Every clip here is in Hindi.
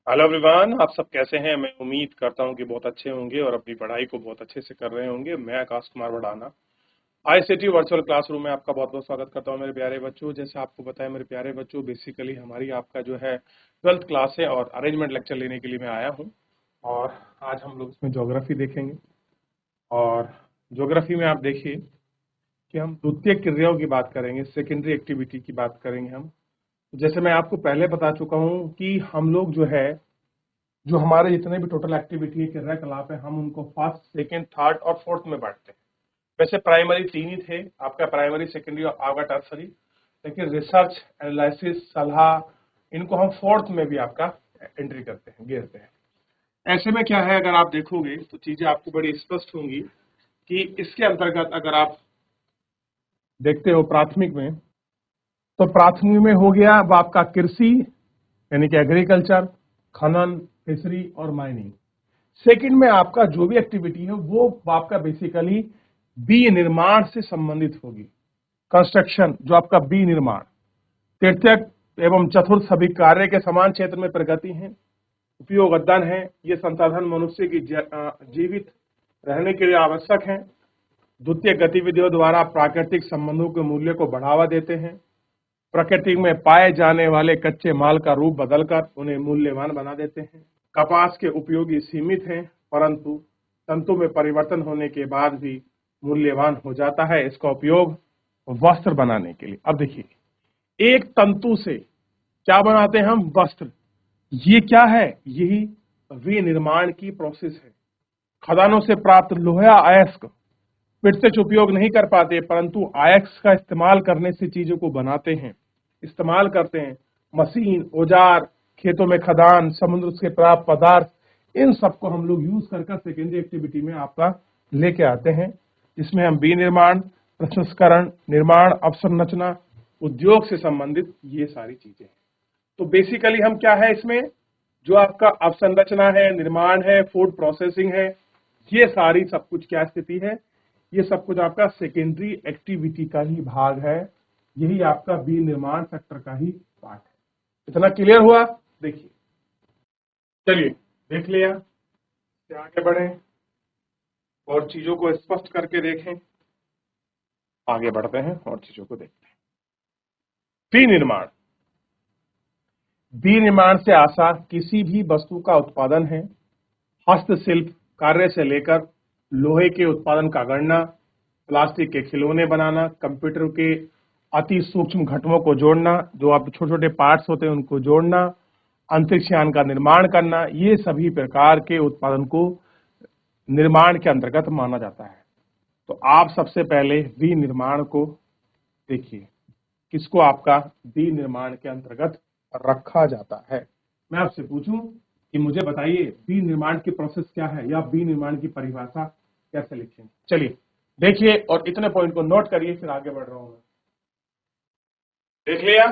हेलो एवरीवन, आप सब कैसे हैं। मैं उम्मीद करता हूं कि बहुत अच्छे होंगे और अपनी पढ़ाई को बहुत अच्छे से कर रहे होंगे। मैं Akash Kumar वडाना ICT virtual classroom में आपका बहुत बहुत स्वागत करता हूं मेरे प्यारे बच्चों। जैसे आपको बताया मेरे प्यारे बच्चों, बेसिकली हमारी आपका जो है 12th क्लास है और अरेंजमेंट लेक्चर लेने के लिए मैं आया हूं। और आज हम लोग इसमें ज्योग्राफी देखेंगे। और ज्योग्राफी में आप देखिए कि हम द्वितीय क्रियाओं की बात करेंगे, सेकेंडरी एक्टिविटी की बात करेंगे हम। जैसे मैं आपको पहले बता चुका हूं कि हम लोग जो है, जो हमारे जितने भी टोटल एक्टिविटी है, क्रियाकलाप है, हम उनको फर्स्ट, सेकंड, थर्ड और फोर्थ में बांटते हैं। वैसे प्राइमरी तीन ही थे आपका, प्राइमरी, सेकेंडरी और आपका टर्सरी। लेकिन रिसर्च, एनालिसिस, सलाह, इनको हम फोर्थ में भी आपका एंट्री करते हैं, घेरते हैं। ऐसे में क्या है, अगर आप देखोगे तो चीजें आपको बड़ी स्पष्ट होंगी कि इसके अंतर्गत अगर आप देखते हो प्राथमिक में, तो प्राथमिक में हो गया वो आपका कृषि यानी कि एग्रीकल्चर, खनन, फिशरी और माइनिंग। सेकंड में आपका जो भी एक्टिविटी है वो आपका बेसिकली बी निर्माण से संबंधित होगी, कंस्ट्रक्शन, जो आपका बी निर्माण। तृतीय एवं चतुर्थ सभी कार्य के समान क्षेत्र में प्रगति है, उपयोग अध्ययन है। ये संसाधन मनुष्य की जीवित रहने के लिए आवश्यक है। द्वितीय गतिविधियों द्वारा प्राकृतिक संबंधों के मूल्य को बढ़ावा देते हैं। प्रकृति में पाए जाने वाले कच्चे माल का रूप बदलकर उन्हें मूल्यवान बना देते हैं। कपास के उपयोगी सीमित हैं, परंतु तंतु में परिवर्तन होने के बाद भी मूल्यवान हो जाता है। इसका उपयोग वस्त्र बनाने के लिए। अब देखिए, एक तंतु से क्या बनाते हैं हम? वस्त्र। ये क्या है? यही विनिर्माण की प्रोसेस है। खदानों से प्राप्त लोहा अयस्क फिर से उपयोग नहीं कर पाते, परंतु अयस्क का इस्तेमाल करने से चीजों को बनाते हैं, इस्तेमाल करते हैं। मशीन, औजार, खेतों में खदान, समुद्र से प्राप्त पदार्थ, इन सबको हम लोग यूज कर सेकेंडरी एक्टिविटी में आपका लेके आते हैं, जिसमें हम विनिर्माण, प्रसंस्करण, निर्माण, अवसंरचना, उद्योग से संबंधित ये सारी चीजें हैं। तो बेसिकली हम क्या है इसमें, जो आपका अवसंरचना है, निर्माण है, फूड प्रोसेसिंग है, ये सारी सब कुछ क्या स्थिति है, ये सब कुछ आपका सेकेंडरी एक्टिविटी का ही भाग है। यही आपका बी निर्माण सेक्टर का ही पार्ट है। इतना क्लियर हुआ? देखिए, चलिए देख लिया, आगे बढ़े और चीजों को स्पष्ट करके देखें। आगे बढ़ते हैं और चीजों को देखते हैं। बी निर्माण। बी निर्माण से आशा किसी भी वस्तु का उत्पादन है। हस्तशिल्प कार्य से लेकर लोहे के उत्पादन का गणना, प्लास्टिक के खिलौने बनाना, कंप्यूटर के अति सूक्ष्म घटकों को जोड़ना, जो आप छोटे छोटे पार्ट्स होते हैं उनको जोड़ना, अंतरिक्ष यान का निर्माण करना, ये सभी प्रकार के उत्पादन को निर्माण के अंतर्गत माना जाता है। तो आप सबसे पहले विनिर्माण को देखिए, किसको आपका विनिर्माण के अंतर्गत रखा जाता है। मैं आपसे पूछूं कि मुझे बताइए विनिर्माण की प्रोसेस क्या है, या विनिर्माण की परिभाषा कैसे लिखें? चलिए देखिए और इतने पॉइंट को नोट करिए, फिर आगे बढ़ रहा हूं मैं। देख लिया,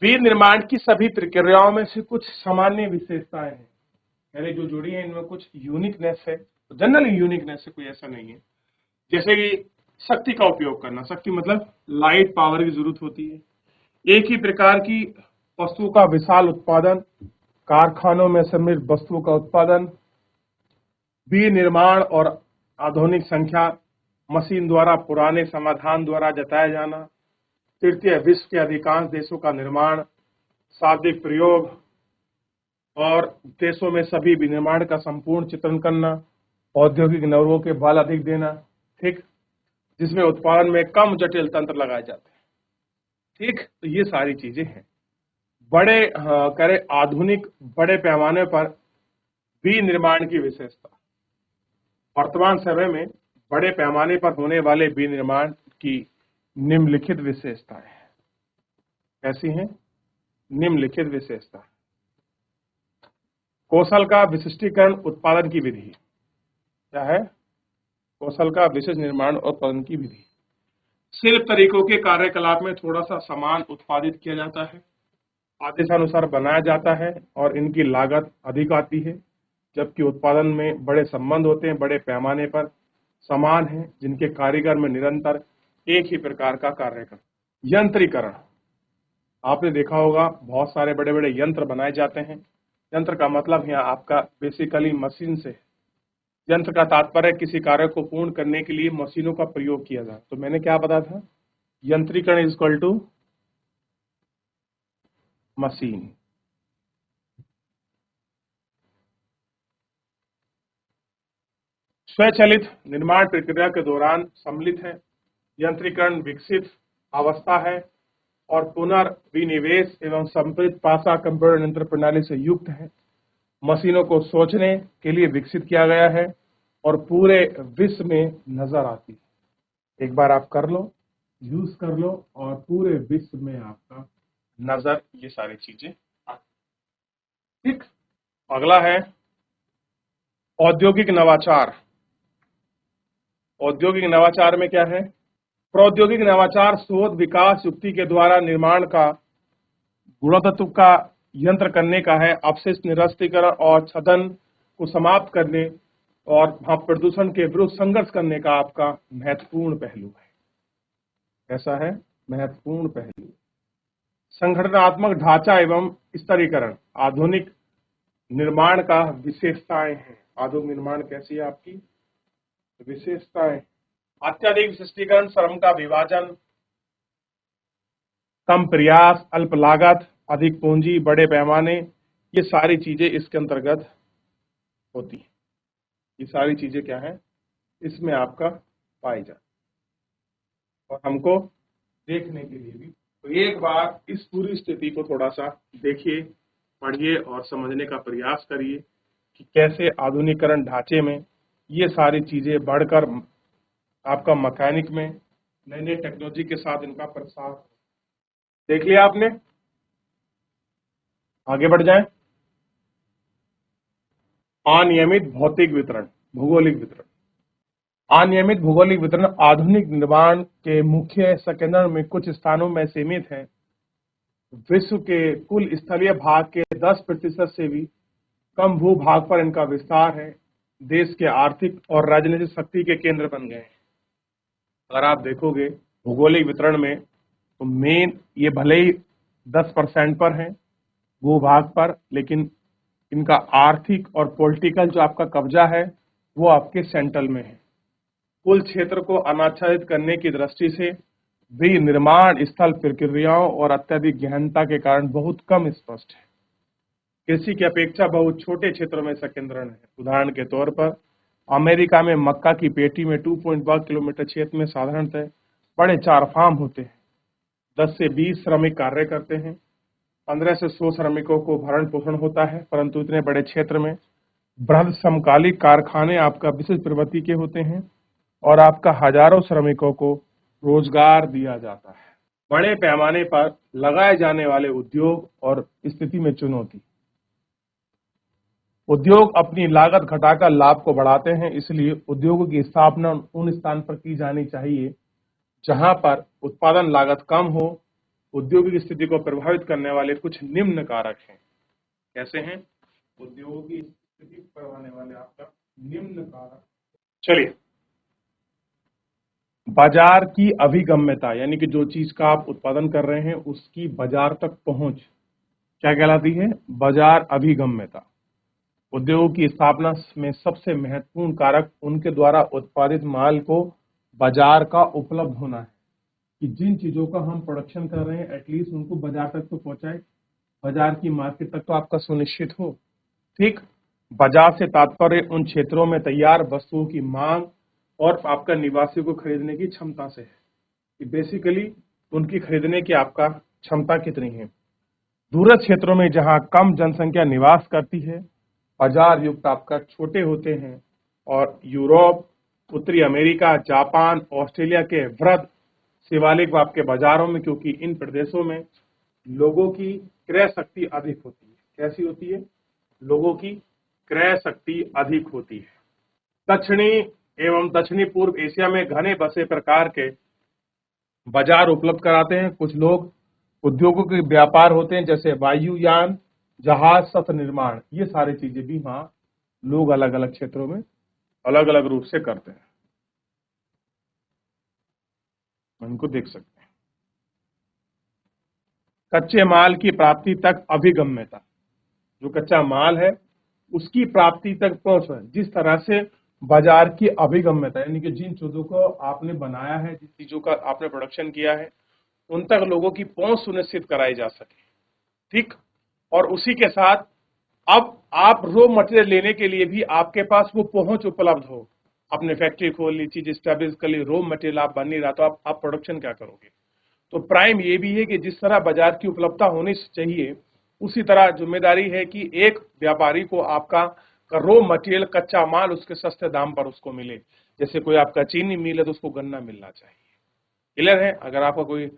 विनिर्माण की सभी प्रक्रियाओं में से कुछ सामान्य विशेषताएं हैं, मैंने जो जोड़ी है इनमें कुछ यूनिकनेस है, जनरली यूनिकनेस है, कोई ऐसा नहीं है। जैसे कि शक्ति का उपयोग करना, शक्ति मतलब लाइट पावर की जरूरत होती है। एक ही प्रकार की वस्तुओं का विशाल उत्पादन, कारखानों में सम्मिलित वस्तुओं का उत्पादन, विनिर्माण और आधुनिक संख्या, मशीन द्वारा पुराने समाधान द्वारा जताया जाना, तृतीय विश्व के अधिकांश देशों का निर्माण, शाब्दिक प्रयोग और देशों में सभी विनिर्माण का संपूर्ण चित्रण करना, औद्योगिक नवरों के बल अधिक देना, ठीक, जिसमें उत्पादन में कम जटिल तंत्र लगाए जाते हैं। ठीक, तो ये सारी चीजें हैं। बड़े करें आधुनिक बड़े पैमाने पर विनिर्माण की विशेषता। वर्तमान समय में बड़े पैमाने पर होने वाले विनिर्माण की निम्नलिखित विशेषताएं हैं। कैसी हैं? निम्नलिखित विशेषता। कौशल का विशिष्टीकरण उत्पादन की विधि। क्या है? कौशल का विशिष्ट निर्माण और उत्पादन की विधि। शिल्प तरीकों के कार्यकलाप में थोड़ा सा सामान उत्पादित किया जाता है, आदेशानुसार बनाया जाता है और इनकी लागत अधिक आती है, जबकि उत्पादन में बड़े संबंध होते हैं, बड़े पैमाने पर सामान हैं जिनके कारीगर में निरंतर एक ही प्रकार का कार्य करते। यंत्रीकरण, आपने देखा होगा बहुत सारे बड़े बड़े यंत्र बनाए जाते हैं, यंत्र का मतलब यहाँ आपका बेसिकली मशीन से है। यंत्र का तात्पर्य किसी कार्य को पूर्ण करने के लिए मशीनों का प्रयोग किया जाए। तो मैंने क्या बताया था, यंत्रीकरण इज इक्वल टू मशीन। स्वचालित निर्माण प्रक्रिया के दौरान सम्मिलित है। यंत्रीकरण विकसित अवस्था है और पुनर्विनिवेश एवं संपीड़ित पासा कंप्यूटर यंत्र प्रणाली से युक्त है। मशीनों को सोचने के लिए विकसित किया गया है और पूरे विश्व में नजर आती है। एक बार आप कर लो, यूज कर लो और पूरे विश्व में आपका नजर ये सारी चीजें आती। ठीक, अगला है औद्योगिक नवाचार। औद्योगिक नवाचार में क्या है, प्रौद्योगिक नवाचार शोध विकास युक्ति के द्वारा निर्माण का गुणतत्व का यंत्र करने का है, अपशिष्ट निरस्तीकरण और छदन को समाप्त करने और प्रदूषण के विरुद्ध संघर्ष करने का आपका महत्वपूर्ण पहलू है। ऐसा है महत्वपूर्ण पहलू। संगठनात्मक ढांचा एवं स्तरीकरण आधुनिक निर्माण का विशेषताएं हैं। आधुनिक निर्माण कैसी है आपकी विशेषताएं, अत्यधिक विशिष्टीकरण, श्रम का विभाजन, कम प्रयास, अल्प लागत, अधिक पूंजी, बड़े पैमाने, ये सारी चीजें इसके अंतर्गत होती है। ये सारी चीजें क्या है इसमें आपका पाई जाती और हमको देखने के लिए भी। तो एक बार इस पूरी स्थिति को थोड़ा सा देखिए, पढ़िए और समझने का प्रयास करिए कि कैसे आधुनिकीकरण ढांचे में ये सारी चीजें बढ़कर आपका मैकेनिक में नई नई टेक्नोलॉजी के साथ इनका प्रसार। देख लिया आपने, आगे बढ़ जाएं। अनियमित भौतिक वितरण, भौगोलिक वितरण। अनियमित भौगोलिक वितरण आधुनिक निर्माण के मुख्य संकेंद्रण में कुछ स्थानों में सीमित है। विश्व के कुल स्थलीय भाग के 10% से भी कम भूभाग पर इनका विस्तार है। देश के आर्थिक और राजनीतिक शक्ति के केंद्र बन गए हैं। अगर आप देखोगे भौगोलिक वितरण में तो मेन ये भले ही 10% पर है भूभाग पर, लेकिन इनका आर्थिक और पॉलिटिकल जो आपका कब्जा है वो आपके सेंट्रल में है। कुल क्षेत्र को अनाच्छादित करने की दृष्टि से भी निर्माण स्थल प्रक्रियाओं और अत्यधिक गहनता के कारण बहुत कम स्पष्ट है। कृषि की अपेक्षा बहुत छोटे क्षेत्रों में संकेंद्रण है। उदाहरण के तौर पर अमेरिका में मक्का की पेटी में 2.5 किलोमीटर क्षेत्र में साधारणतः बड़े 4 फार्म होते हैं। 10 से 20 श्रमिक कार्य करते हैं। 15 से 100 श्रमिकों को भरण पोषण होता है, परंतु इतने बड़े क्षेत्र में बृहद समकालिक कारखाने आपका विशिष्ट प्रवृत्ति के होते हैं और आपका हजारों श्रमिकों को रोजगार दिया जाता है। बड़े पैमाने पर लगाए जाने वाले उद्योग और स्थिति में चुनौती। उद्योग अपनी लागत घटाकर लाभ को बढ़ाते हैं, इसलिए उद्योगों की स्थापना उन स्थान पर की जानी चाहिए जहां पर उत्पादन लागत कम हो। उद्योग की स्थिति को प्रभावित करने वाले कुछ निम्न कारक हैं। कैसे हैं उद्योग की स्थिति को प्रभावित करने वाले आपका निम्न कारक। चलिए, बाजार की अभिगम्यता, यानी कि जो चीज का आप उत्पादन कर रहे हैं उसकी बाजार तक पहुंच क्या कहलाती है, बाजार अभिगम्यता। उद्योगों की स्थापना में सबसे महत्वपूर्ण कारक उनके द्वारा उत्पादित माल को बाजार का उपलब्ध होना है, कि जिन चीजों का हम प्रोडक्शन कर रहे हैं एटलीस्ट उनको बाजार तक तो पहुंचाए, बाजार की मार्केट तक तो आपका सुनिश्चित हो। ठीक, बाजार से तात्पर्य उन क्षेत्रों में तैयार वस्तुओं की मांग और आपका निवासियों को खरीदने की क्षमता से है, कि बेसिकली उनकी खरीदने की आपका क्षमता कितनी है। दूरस्थ क्षेत्रों में जहां कम जनसंख्या निवास करती है, बाजार युक्त आपका छोटे होते हैं और यूरोप, उत्तरी अमेरिका, जापान, ऑस्ट्रेलिया के वृहद शिवालिक आपके बाजारों में, क्योंकि इन प्रदेशों में लोगों की क्रय शक्ति अधिक होती है। कैसी होती है, लोगों की क्रय शक्ति अधिक होती है। दक्षिणी एवं दक्षिणी पूर्व एशिया में घने बसे प्रकार के बाजार उपलब्ध कराते हैं। कुछ लोग उद्योगों के व्यापार होते हैं जैसे वायुयान, जहाज, सत्र निर्माण, ये सारी चीजें भी वहां लोग अलग अलग क्षेत्रों में अलग अलग रूप से करते हैं। उनको देख सकते हैं। कच्चे माल की प्राप्ति तक अभिगम्यता। जो कच्चा माल है उसकी प्राप्ति तक पहुंच है, जिस तरह से बाजार की अभिगम्यता, यानी कि जिन चीजों को आपने बनाया है, जिन चीजों का आपने प्रोडक्शन किया है, उन तक लोगों की पहुंच सुनिश्चित कराई जा सके। ठीक। और उसी के साथ अब आप रॉ मटेरियल लेने के लिए भी आपके पास वो पहुंच उपलब्ध हो। आपने फैक्ट्री खोल ली, चीज स्टैब्लिश कर ली, रॉ मटेरियल आप बन नहीं रहा, तो आप प्रोडक्शन क्या करोगे? तो प्राइम ये भी है कि जिस तरह बाजार की उपलब्धता होनी चाहिए, उसी तरह जिम्मेदारी है कि एक व्यापारी को आपका रॉ मटेरियल, कच्चा माल उसके सस्ते दाम पर उसको मिले। जैसे कोई आपका चीनी मिल है तो उसको गन्ना मिलना चाहिए। क्लियर है? अगर आपका कोई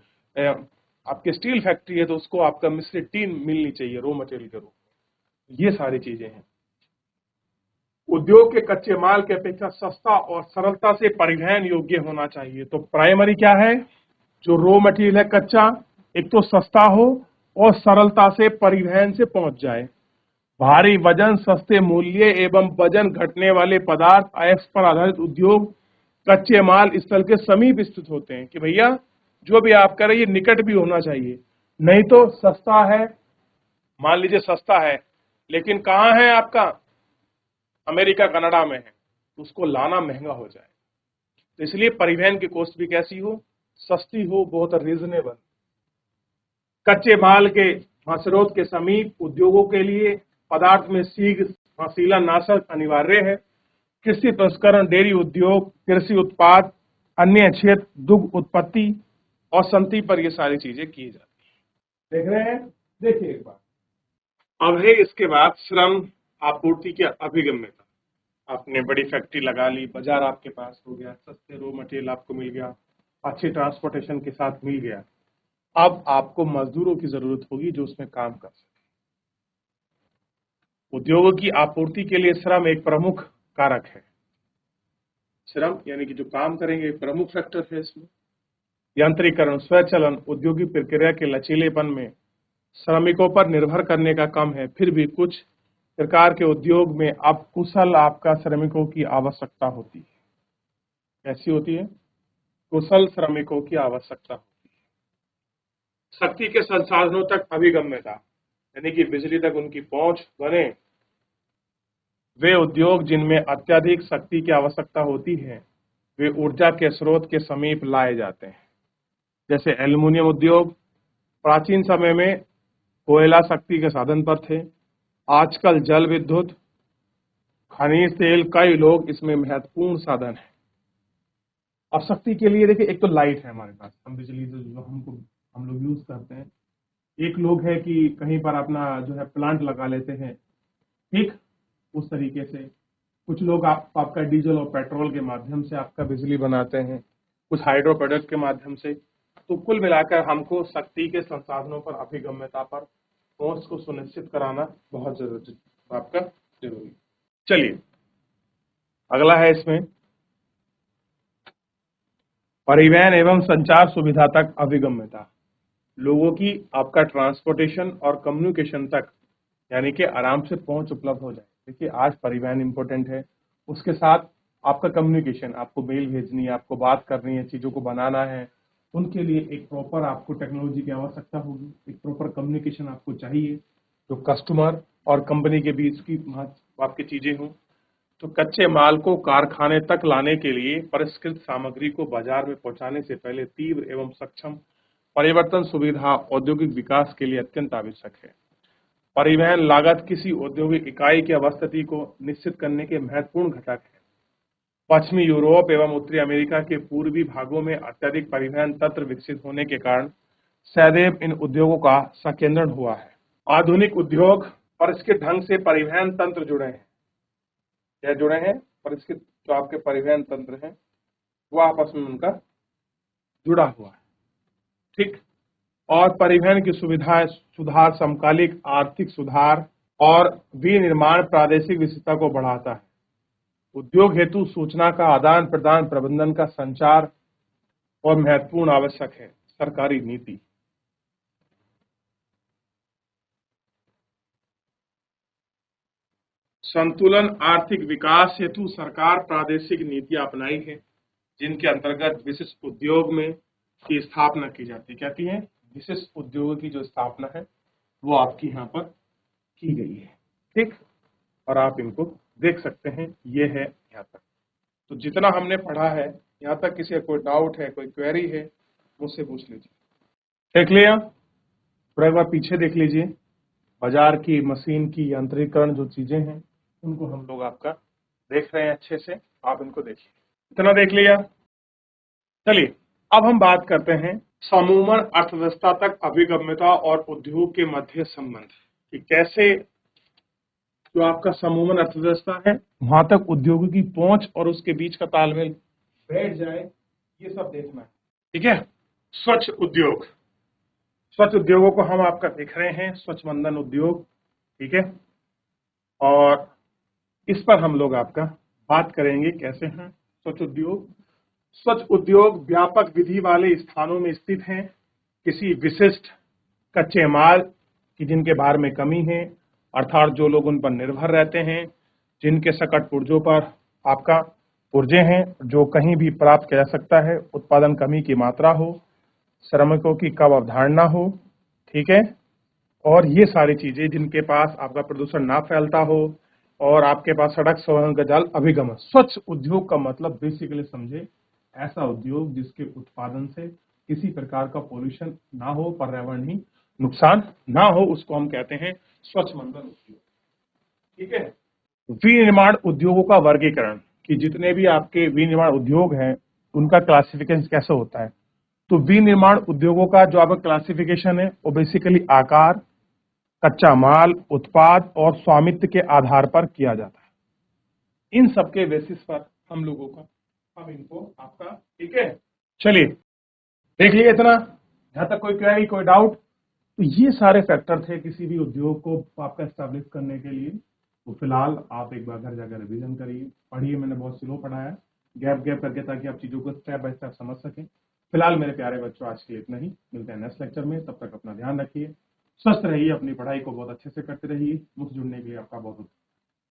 आपकी स्टील फैक्ट्री है तो उसको आपका मिश्रित टीन मिलनी चाहिए रॉ मटेरियल के रूप में। ये सारी चीजें हैं। उद्योग के कच्चे माल की अपेक्षा सस्ता और सरलता से परिवहन योग्य होना चाहिए। तो प्राइमरी क्या है? जो रॉ मटेरियल है कच्चा, एक तो सस्ता हो और सरलता से परिवहन से पहुंच जाए। भारी वजन, सस्ते मूल्य एवं वजन घटने वाले पदार्थ एक्स पर आधारित उद्योग कच्चे माल स्थल के समीप स्थित होते हैं। कि भैया जो भी आप करें ये निकट भी होना चाहिए, नहीं तो सस्ता है, मान लीजिए सस्ता है लेकिन कहाँ है आपका? अमेरिका कनाडा में है, तो उसको लाना महंगा हो जाए। तो इसलिए परिवहन की कॉस्ट भी कैसी हो? सस्ती हो, बहुत रीजनेबल। कच्चे माल के स्रोत के समीप उद्योगों के लिए पदार्थ में शीघ्र शीलानाशक अनिवार्य है। कृषि प्रसंस्करण, डेयरी उद्योग, कृषि उत्पाद, अन्य क्षेत्र, दुग्ध उत्पत्ति और संति पर ये सारी चीजें की जाती है। देख रहे हैं? देखिए एक बार अब है इसके बाद श्रम आपूर्ति की अभिगम्यता। आपने बड़ी फैक्ट्री लगा ली, बाजार आपके पास हो गया, सस्ते रॉ मटेरियल आपको मिल गया, अच्छी ट्रांसपोर्टेशन के साथ मिल गया। अब आपको मजदूरों की जरूरत होगी जो उसमें काम कर सके। उद्योगों की आपूर्ति के लिए श्रम एक प्रमुख कारक है। श्रम यानी कि जो काम करेंगे एक प्रमुख फैक्टर है इसमें। यांत्रिकरण, स्वचालन, औद्योगिक प्रक्रिया के लचीलेपन में श्रमिकों पर निर्भर करने का कम है। फिर भी कुछ प्रकार के उद्योग में अब कुशल आपका श्रमिकों की आवश्यकता होती है। कैसी होती है? कुशल श्रमिकों की आवश्यकता होती है। शक्ति के संसाधनों तक अभिगम्यता, यानी कि बिजली तक उनकी पहुंच बने। वे उद्योग जिनमें अत्यधिक शक्ति की आवश्यकता होती है, वे ऊर्जा के स्रोत के समीप लाए जाते हैं। जैसे एल्युमिनियम उद्योग प्राचीन समय में कोयला शक्ति के साधन पर थे, आजकल जल विद्युत, खनिज तेल, कई लोग इसमें महत्वपूर्ण साधन है। और शक्ति के लिए देखिए, एक तो लाइट है हमारे पास, हम बिजली जो हम लोग यूज करते हैं। एक लोग है कि कहीं पर अपना जो है प्लांट लगा लेते हैं, ठीक उस तरीके से। कुछ लोग आपका डीजल और पेट्रोल के माध्यम से आपका बिजली बनाते हैं, कुछ हाइड्रो प्रोडक्ट के माध्यम से। तो कुल मिलाकर हमको शक्ति के संसाधनों पर अभिगम्यता पर पहुंच को सुनिश्चित कराना बहुत जरूरी, आपका जरूरी। चलिए अगला है इसमें परिवहन एवं संचार सुविधा तक अभिगम्यता। लोगों की आपका ट्रांसपोर्टेशन और कम्युनिकेशन तक, यानी कि आराम से पहुंच उपलब्ध हो जाए। देखिए आज परिवहन इंपॉर्टेंट है, उसके साथ आपका कम्युनिकेशन, आपको मेल भेजनी है, आपको बात करनी है, चीजों को बनाना है, उनके लिए एक प्रॉपर आपको टेक्नोलॉजी की आवश्यकता होगी। एक प्रॉपर कम्युनिकेशन आपको चाहिए जो कस्टमर और कंपनी के बीच की आपकी चीजें हों। तो कच्चे माल को कारखाने तक लाने के लिए परिष्कृत सामग्री को बाजार में पहुंचाने से पहले तीव्र एवं सक्षम परिवर्तन सुविधा औद्योगिक विकास के लिए अत्यंत आवश्यक है। परिवहन लागत किसी औद्योगिक इकाई की अवस्थिति को निश्चित करने के महत्वपूर्ण घटक है। पश्चिमी यूरोप एवं उत्तरी अमेरिका के पूर्वी भागों में अत्यधिक परिवहन तंत्र विकसित होने के कारण सदैव इन उद्योगों का संकेंद्रण हुआ है। आधुनिक उद्योग परिष्कृत ढंग से परिवहन तंत्र जुड़े हैं। क्या जुड़े हैं? परिष्कृत जो आपके परिवहन तंत्र हैं वो आपस में उनका जुड़ा हुआ है, ठीक। और परिवहन की सुविधाएं सुधार, समकालिक आर्थिक सुधार और विनिर्माण प्रादेशिक विविधता को बढ़ाता है। उद्योग हेतु सूचना का आदान प्रदान, प्रबंधन का संचार और महत्वपूर्ण आवश्यक है। सरकारी नीति, संतुलन आर्थिक विकास हेतु सरकार प्रादेशिक नीतियां अपनाई है, जिनके अंतर्गत विशिष्ट उद्योग में की स्थापना की जाती है। कहती है विशिष्ट उद्योगों की जो स्थापना है वो आपकी यहाँ पर की गई है, ठीक। और आप इनको देख सकते हैं, ये है यहाँ तक। तो जितना हमने पढ़ा है यहाँ तक, किसी का कोई डाउट है, कोई क्वेरी है, मुझसे पूछ लीजिए। देख लिया? थोड़ा एक बार पीछे देख लीजिए। बाजार की, मशीन की, यांत्रिकरण जो चीजें हैं उनको हम लोग आपका देख रहे हैं अच्छे से, आप इनको देखिए। इतना देख लिया? चलिए अब हम बात करते हैं समूमन अर्थव्यवस्था तक अभिगम्यता और उद्योग के मध्य संबंध, कि कैसे जो आपका समूमन अर्थव्यवस्था है वहां तक उद्योगों की पहुंच और उसके बीच का तालमेल बैठ जाए, ये सब देखना है, ठीक है। स्वच्छ उद्योग, स्वच्छ उद्योगों को हम आपका देख रहे हैं, स्वच्छ बंधन उद्योग, ठीक है। और इस पर हम लोग आपका बात करेंगे कैसे हैं स्वच्छ उद्योग। स्वच्छ उद्योग व्यापक विधि वाले स्थानों में स्थित हैं, किसी विशिष्ट कच्चे माल की जिनके भार में कमी है, अर्थात जो लोग उन पर निर्भर रहते हैं, जिनके सकट पुर्जों पर आपका पुर्जे हैं जो कहीं भी प्राप्त किया जा सकता है, उत्पादन कमी की मात्रा हो, श्रमिकों की कम अवधारणा हो, ठीक है। और ये सारी चीजें जिनके पास आपका प्रदूषण ना फैलता हो और आपके पास सड़क संवर्धन का जाल अभिगम। स्वच्छ उद्योग का मतलब बेसिकली समझे ऐसा उद्योग जिसके उत्पादन से किसी प्रकार का पोल्यूशन ना हो, पर्यावरणीय नुकसान ना हो, उसको हम कहते हैं स्वच्छ बंधन उद्योग, ठीक है। विनिर्माण उद्योगों का वर्गीकरण, कि जितने भी आपके विनिर्माण उद्योग हैं उनका क्लासिफिकेशन कैसे होता है। तो विनिर्माण उद्योगों का जो आपका क्लासिफिकेशन है वो बेसिकली आकार, कच्चा माल, उत्पाद और स्वामित्व के आधार पर किया जाता है। इन सबके बेसिस पर हम लोगों का, हम इनको आपका, ठीक है। चलिए देख लिए इतना, यहां तक कोई क्वेरी, कोई डाउट? तो ये सारे फैक्टर थे किसी भी उद्योग को आपका एस्टैब्लिश करने के लिए। तो फिलहाल आप एक बार घर जाकर रिवीजन करिए, पढ़िए, मैंने बहुत स्लो पढ़ाया, गैप गैप करके, ताकि आप चीजों को स्टेप बाय स्टेप समझ सकें। फिलहाल मेरे प्यारे बच्चों आज के लिए इतना ही, मिलते हैं नेक्स्ट लेक्चर में, तब तक अपना ध्यान रखिए, स्वस्थ रहिए, अपनी पढ़ाई को बहुत अच्छे से करते रहिए। मुझसे जुड़ने के लिए आपका बहुत